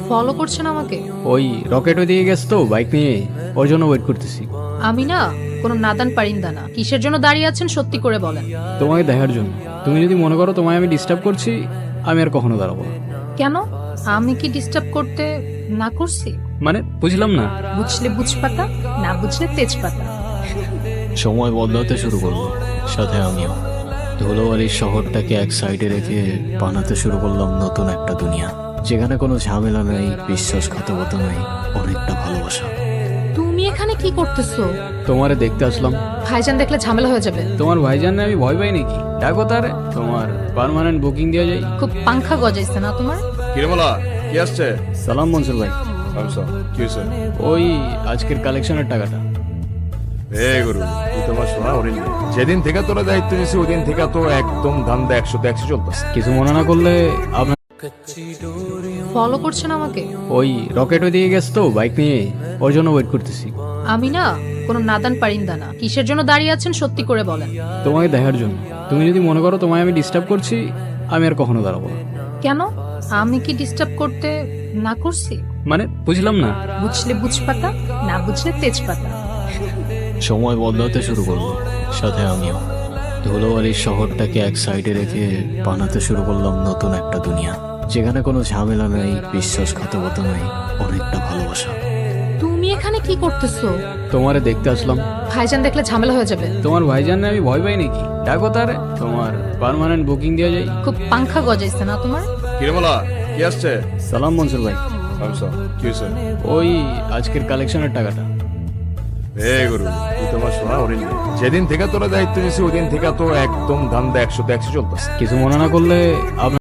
Follow করছেন আমাকে? ওই রকেটও দিয়ে গেছে তো বাইক নিয়ে, ওর জন্য ওয়েট করতেছি। আমি না কোনো নাদান পারিন্দা না। কিসের জন্য দাঁড়িয়ে আছেন সত্যি করে বলেন। তোমাকে দেখার জন্য। তুমি যদি মনে করো তোমায় আমি ডিস্টার্ব করছি, আমি আর কখনো দাঁড়াবো না। কেন? আমি কি ডিস্টার্ব করতে না করছি? মানে বুঝলাম না। বুঝলে বুঝপাতা, না বুঝলে তেজপাতা। সময় বদলাতে শুরু করলো, সাথে আমিও। ধুলোবালির শহরটাকে এক সাইডে রেখে বানাতে শুরু করলাম নতুন একটা দুনিয়া, যেখানে কোনো ঝামেলা নাই, বিশ্বাসঘাতকতা নাই, অনেকটা ভালোবাসা। তুমি এখানে কি করতেছো? তোমারে দেখতে আসলাম। ভাইজান দেখলে ঝামেলা হয়ে যাবে। তোমার ভাইজানে আমি ভয় পাই নাকি? ডাকো তারে, তোমার পার্মানেন্ট বুকিং দেওয়া যায়। খুব পাংখা গজাইছে না তোমার? কিরমলা কি আসছে? সালাম মনসুর ভাই। আচ্ছা কি হয়েছে? ওই আজকের কালেকশনের টাকাটা। হে গুরু, তুই তোমার শোনা হরিণ। যেদিন থেকে তোরা দায়িত্ব নিয়েছি ওই দিন থেকে তো একদম ধান্দা 100-100 চলতেছে। কিছু মনে না করলে আপনার ফলো করছেন আমাকে? ওই রকেটও দিয়ে গেছে তো বাইক নিয়ে, ওর জন্য ওয়েট করতেছি। আমি না কোনো নাদান পারিন্দা না। কিসের জন্য দাঁড়িয়ে আছেন সত্যি করে বলেন। তোমাকে দেখার জন্য। তুমি যদি মনে করো তোমায় আমি ডিস্টার্ব করছি, আমি আর কখনো দাঁড়াবো না। কেন? আমি কি ডিস্টার্ব করতে না করছি? মানে বুঝলাম না। বুঝলে বুঝপাতা, না বুঝলে তেজপাতা। সময় বদলাতে শুরু করলো, সাথে আমিও। ধুলোবালির শহরটাকে এক সাইডে রেখে বানাতে শুরু করলাম নতুন একটা দুনিয়া, যেখানে কোনো ঝামেলা নাই, বিশ্বাসঘাতকতা নাই, অনেকটা ভালোবাসা। তুমি এখানে কি করতেছো? তোমারে দেখতে আসলাম। ভাইজান দেখলে ঝামেলা হয়ে যাবে। তোমার ভাইজানে আমি ভয় পাই নাকি? ডাকো তারে, তোমার পার্মানেন্ট বুকিং দেওয়া যায়। খুব পাংখা গজাইছে না তোমার? কিরমলা কি আসছে? সালাম মনসুর ভাই। আচ্ছা কি হয়েছে? ওই আজকের কালেকশনের টাকাটা। হে গুরু, তুই তোমার শোনা হরিণ। যেদিন থেকে তোরা দায়িত্ব নিয়েছি ওই দিন থেকে তো একদম ধান্দা 100-100 চলতেছে। কিছু মনে না করলে আপনার